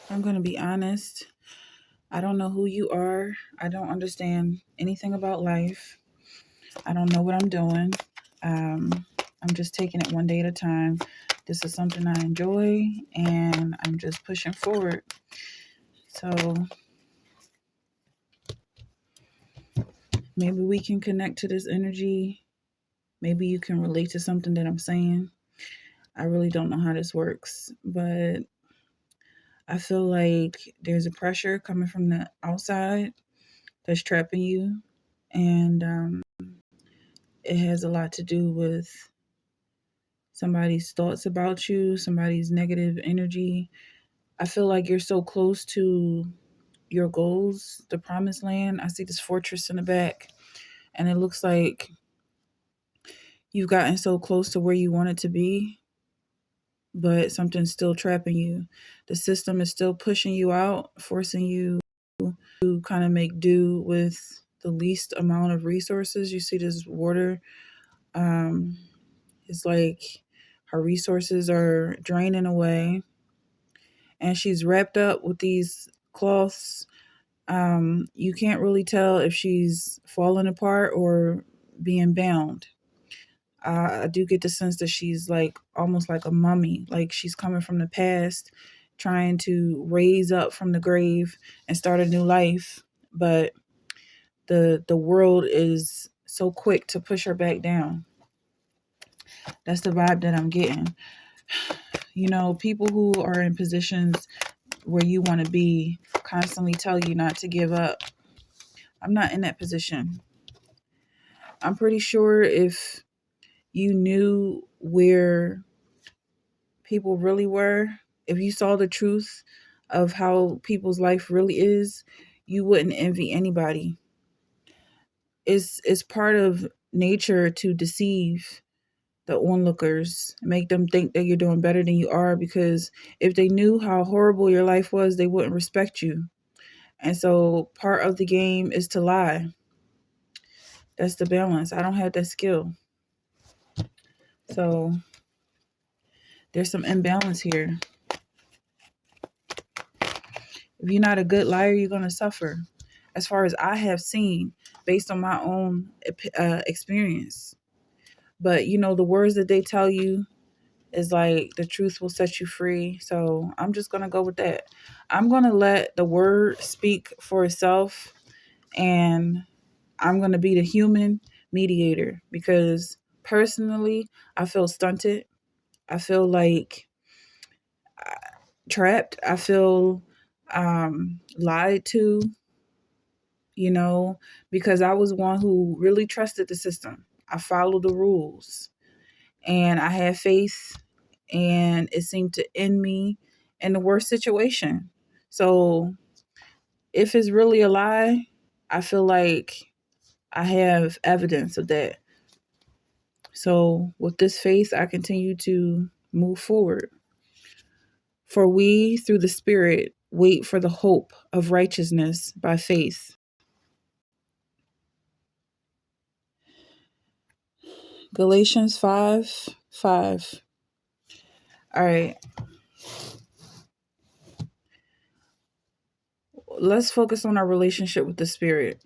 I'm going to be honest. I don't know who you are. I don't understand anything about life. I don't know what I'm doing. I'm just taking it one day at a time. This is something I enjoy, and I'm just pushing forward. So maybe we can connect to this energy. Maybe you can relate to something that I'm saying. I really don't know how this works, but I feel like there's a pressure coming from the outside that's trapping you. And it has a lot to do with somebody's thoughts about you, somebody's negative energy. I feel like you're so close to your goals, the promised land. I see this fortress in the back, and it looks like you've gotten so close to where you want it to be, but something's still trapping you. The system is still pushing you out, forcing you to kind of make do with the least amount of resources. You see this water, um, it's like her resources are draining away, and she's wrapped up with these cloths. You can't really tell if she's falling apart or being bound. I do get the sense that she's like almost like a mummy, like she's coming from the past, trying to raise up from the grave and start a new life. But the world is so quick to push her back down. That's the vibe that I'm getting. You know, people who are in positions where you want to be constantly tell you not to give up. I'm not in that position. I'm pretty sure if you knew where people really were, if you saw the truth of how people's life really is, you wouldn't envy anybody. It's part of nature to deceive the onlookers, make them think that you're doing better than you are, because if they knew how horrible your life was, they wouldn't respect you. And so part of the game is to lie. That's the balance. I don't have that skill. So there's some imbalance here. If you're not a good liar, you're going to suffer. As far as I have seen, based on my own experience. But you know, the words that they tell you is like the truth will set you free. So I'm just going to go with that. I'm going to let the word speak for itself, and I'm going to be the human mediator, because personally, I feel stunted. I feel like trapped. I feel lied to, you know, because I was one who really trusted the system. I followed the rules and I had faith, and it seemed to end me in the worst situation. So if it's really a lie, I feel like I have evidence of that. So with this faith, I continue to move forward. For we, through the Spirit, wait for the hope of righteousness by faith. Galatians 5:5. All right, let's focus on our relationship with the Spirit.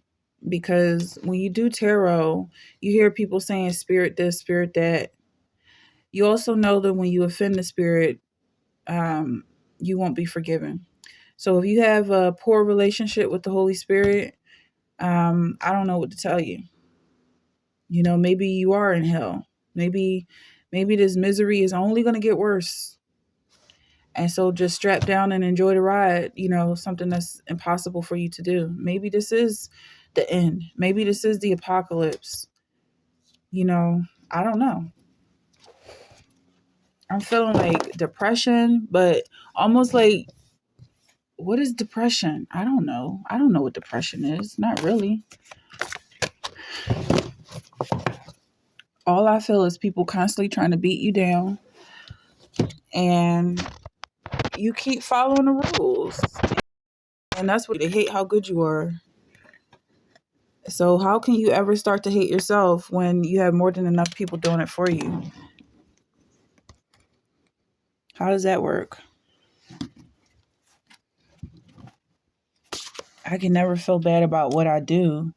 Because when you do tarot, you hear people saying spirit this, spirit that. You also know that when you offend the Spirit, um, you won't be forgiven. So if you have a poor relationship with the Holy Spirit, I don't know what to tell you. You know, maybe you are in hell. Maybe this misery is only going to get worse. And so just strap down and enjoy the ride, you know, something that's impossible for you to do. Maybe this is the end. Maybe this is the apocalypse. You know, I don't know. I'm feeling like depression, but almost like, what is depression? I don't know. I don't know what depression is. Not really. All I feel is people constantly trying to beat you down, and you keep following the rules. And that's what they hate, how good you are. So how can you ever start to hate yourself when you have more than enough people doing it for you? How does that work? I can never feel bad about what I do.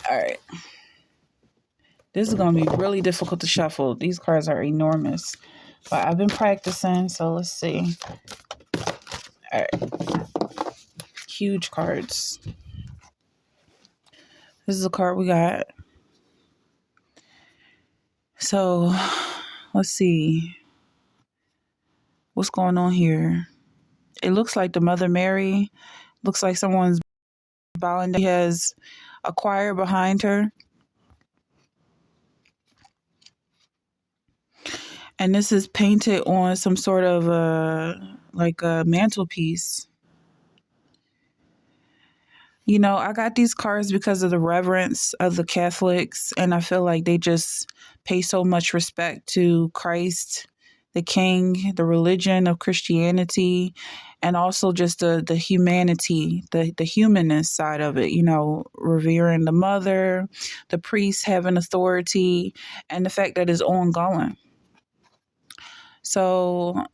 All right. This is going to be really difficult to shuffle. These cards are enormous. But I've been practicing, so let's see. All right. Huge cards. This is a card we got. So, let's see. What's going on here? It looks like the Mother Mary. Looks like someone's bowing down. She has a choir behind her. And this is painted on some sort of like a mantelpiece. You know, I got these cards because of the reverence of the Catholics, and I feel like they just pay so much respect to Christ, the King, the religion of Christianity, and also just the humanity, the humanness side of it, you know, revering the mother, the priest having authority, and the fact that it's ongoing. So,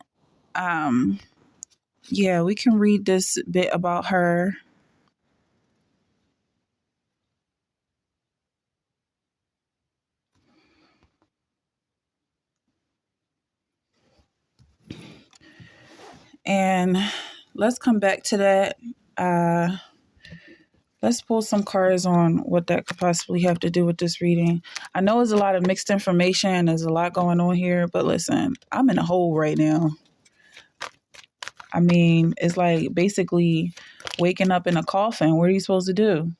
yeah, we can read this bit about her. And let's come back to that. Uh, let's pull some cards on what that could possibly have to do with this reading. I know there's a lot of mixed information. There's a lot going on here, but listen, I'm in a hole right now. I mean, it's like basically waking up in a coffin. What are you supposed to do?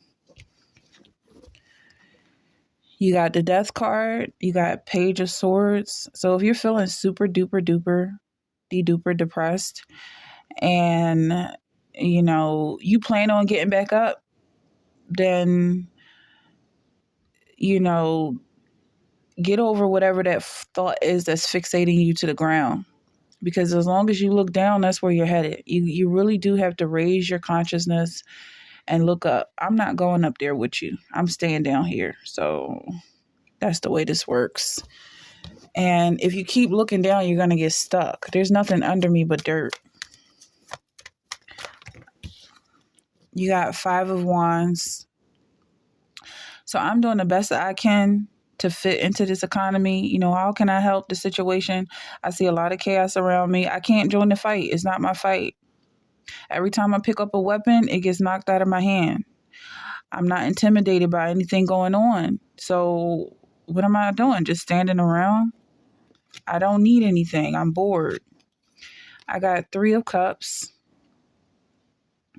You got the death card. You got Page of Swords. So if you're feeling super duper duper, de-duper depressed, and you know you plan on getting back up, then you know get over whatever that thought is that's fixating you to the ground, because as long as you look down, that's where you're headed. You really do have to raise your consciousness and look up. I'm not going up there with you. I'm staying down here. So that's the way this works. And if you keep looking down, you're going to get stuck. There's nothing under me but dirt. You got Five of Wands. So I'm doing the best that I can to fit into this economy. You know, how can I help the situation? I see a lot of chaos around me. I can't join the fight. It's not my fight. Every time I pick up a weapon, it gets knocked out of my hand. I'm not intimidated by anything going on. So what am I doing? Just standing around? I don't need anything. I'm bored. I got Three of Cups.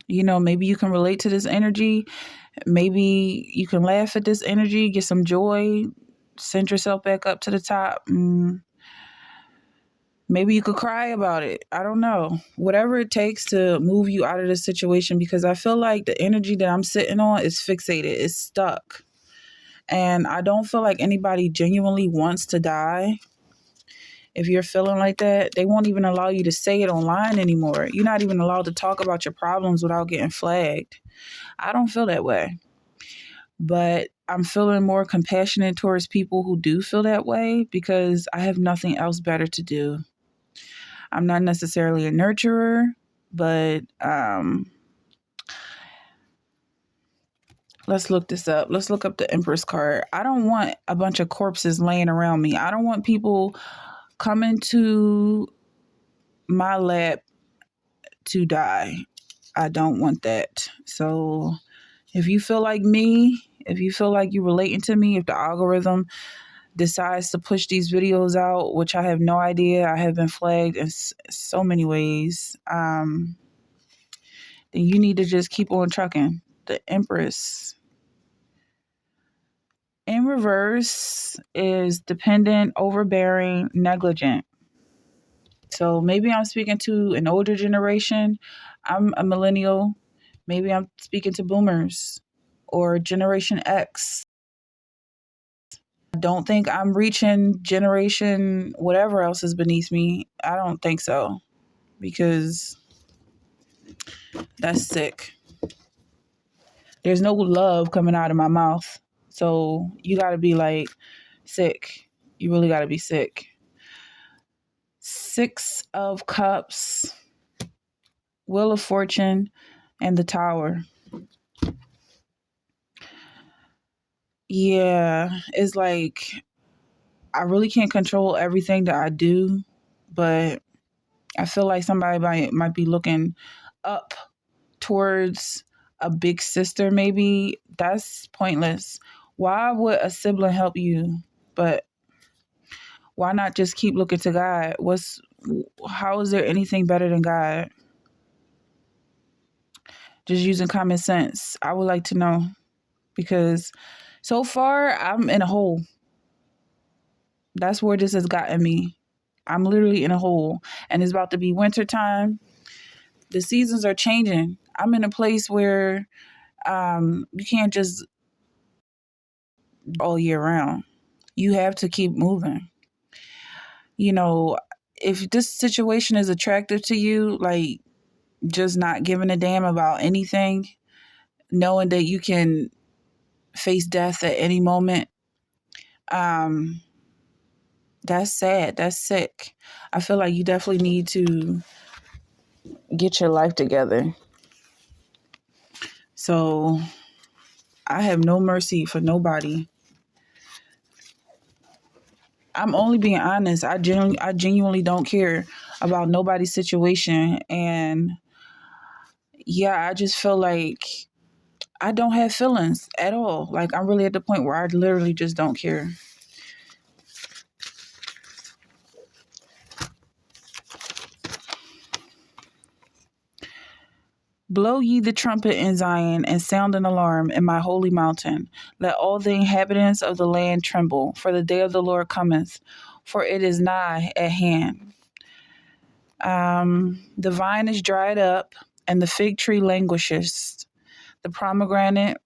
You know, maybe you can relate to this energy. Maybe you can laugh at this energy, get some joy, send yourself back up to the top. Maybe you could cry about it. I don't know. Whatever it takes to move you out of this situation, because I feel like the energy that I'm sitting on is fixated, it's stuck. And I don't feel like anybody genuinely wants to die. If you're feeling like that, they won't even allow you to say it online anymore. You're not even allowed to talk about your problems without getting flagged. I don't feel that way. But I'm feeling more compassionate towards people who do feel that way, because I have nothing else better to do. I'm not necessarily a nurturer, but let's look this up. Let's look up the Empress card. I don't want a bunch of corpses laying around me. I don't want people coming to my lap to die. I don't want that. So if you feel like me, if you feel like you're relating to me, if the algorithm decides to push these videos out, which I have no idea, I have been flagged in so many ways, then you need to just keep on trucking. The Empress in reverse is dependent, overbearing, negligent. So maybe I'm speaking to an older generation. I'm a millennial. Maybe I'm speaking to boomers or Generation X. I don't think I'm reaching generation whatever else is beneath me. I don't think so, because that's sick. There's no love coming out of my mouth. So you got to be like sick. You really got to be sick. Six of Cups Wheel of Fortune, and the Tower. Yeah, it's like I really can't control everything that I do, but I feel like somebody might be looking up towards a big sister, maybe. That's pointless. Why would a sibling help you? But why not just keep looking to God? How is there anything better than God? Just using common sense. I would like to know because so far I'm in a hole. That's where this has gotten me. I'm literally in a hole and it's about to be winter time. The seasons are changing. I'm in a place where you can't just all year round. You have to keep moving. You know, if this situation is attractive to you, like just not giving a damn about anything, knowing that you can face death at any moment, um, that's sad. That's sick. I feel like you definitely need to get your life together. So I have no mercy for nobody. I'm only being honest. I genuinely don't care about nobody's situation. And yeah, I just feel like I don't have feelings at all. Like I'm really at the point where I literally just don't care. Blow ye the trumpet in Zion and sound an alarm in my holy mountain. Let all the inhabitants of the land tremble, for the day of the Lord cometh, for it is nigh at hand. The vine is dried up, and the fig tree languishes. The pomegranate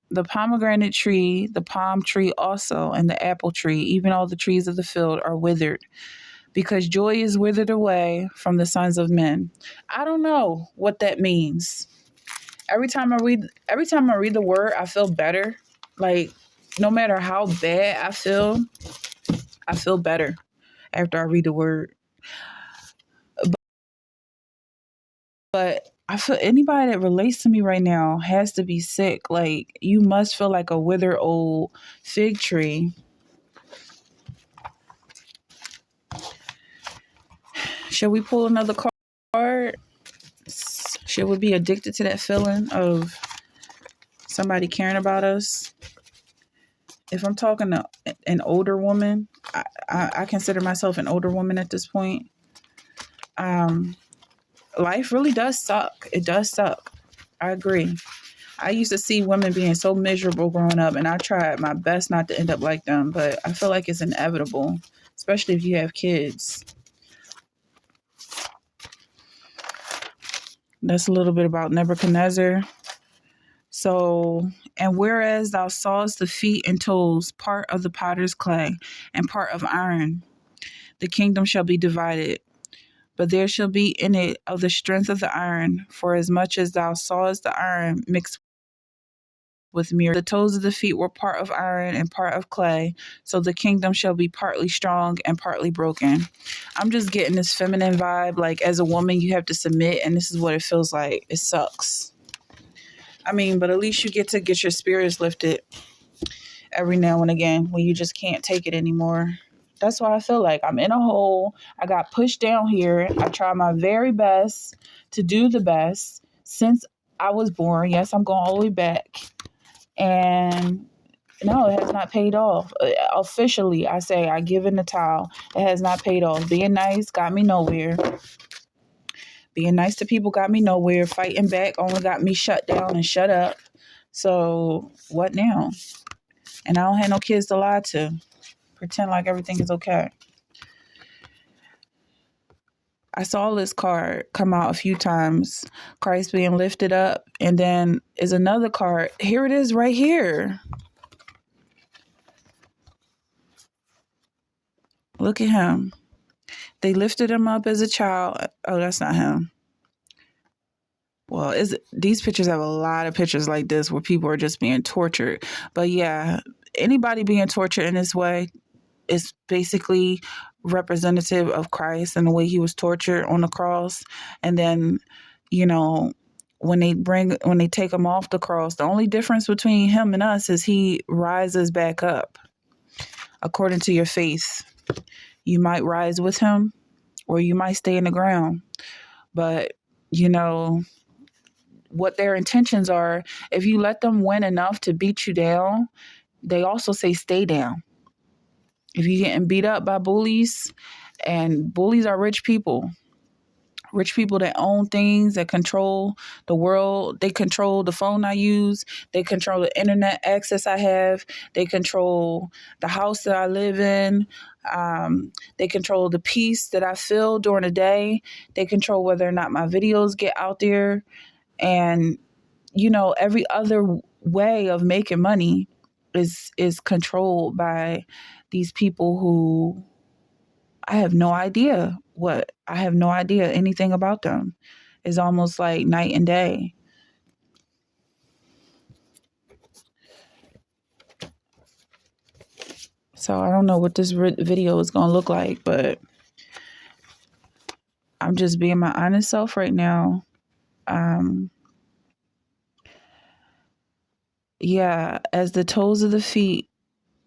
tree, the palm tree also, and the apple tree, even all the trees of the field are withered, because joy is withered away from the sons of men. I don't know what that means. Every time I read the word, I feel better. Like no matter how bad I feel better after I read the word. But I feel anybody that relates to me right now has to be sick. Like you must feel like a withered old fig tree. Should we pull another card? Should we be addicted to that feeling of somebody caring about us? If I'm talking to an older woman, I consider myself an older woman at this point. Um, Life really does suck. It does suck. I agree. I used to see women being so miserable growing up, and I tried my best not to end up like them, but I feel like it's inevitable, especially if you have kids. That's a little bit about Nebuchadnezzar. So, and whereas thou sawest the feet and toes, part of the potter's clay and part of iron, the kingdom shall be divided. But there shall be in it of the strength of the iron, for as much as thou sawest the iron mixed with mirror. The toes of the feet were part of iron and part of clay, so the kingdom shall be partly strong and partly broken. I'm just getting this feminine vibe. Like, as a woman, you have to submit, and this is what it feels like. It sucks. I mean, but at least you get to get your spirits lifted every now and again when you just can't take it anymore. That's why I feel like I'm in a hole. I got pushed down here. I try my very best to do the best since I was born. Yes, I'm going all the way back. And no, it has not paid off. Officially, I say I give in the towel. It has not paid off. Being nice got me nowhere. Being nice to people got me nowhere. Fighting back only got me shut down and shut up. So what now? And I don't have no kids to lie to. Pretend like everything is okay. I saw this card come out a few times. Christ being lifted up. And then is another card. Here it is right here. Look at him. They lifted him up as a child. Oh, that's not him. Well, these pictures have a lot of pictures like this where people are just being tortured. But yeah, anybody being tortured in this way is basically representative of Christ and the way he was tortured on the cross. And then, you know, when they take him off the cross, the only difference between him and us is he rises back up according to your faith. You might rise with him or you might stay in the ground. But, you know, what their intentions are, if you let them win enough to beat you down, they also say stay down. If you're getting beat up by bullies, and bullies are rich people that own things, that control the world. They control the phone I use. They control the internet access I have. They control the house that I live in. They control the peace that I feel during the day. They control whether or not my videos get out there. And, you know, every other way of making money is controlled by these people who I have no idea anything about them. It's almost like night and day. So I don't know what this video is going to look like, but I'm just being my honest self right now. Yeah, as the toes of the feet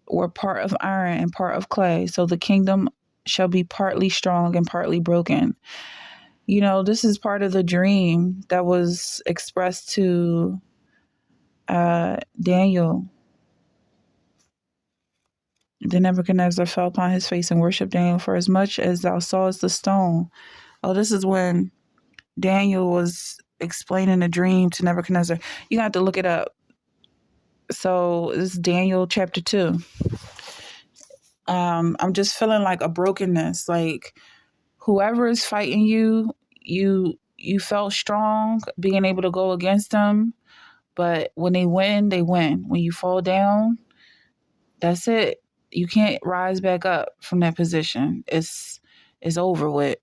were part of iron and part of clay, so the kingdom shall be partly strong and partly broken. You know, this is part of the dream that was expressed to Daniel. Then Nebuchadnezzar fell upon his face and worshipped Daniel, for as much as thou sawest the stone. Oh, this is when Daniel was explaining the dream to Nebuchadnezzar. You have to look it up. So this is Daniel chapter 2. I'm just feeling like a brokenness. Like whoever is fighting you, you felt strong being able to go against them. But when they win, they win. When you fall down, that's it. You can't rise back up from that position. It's over with.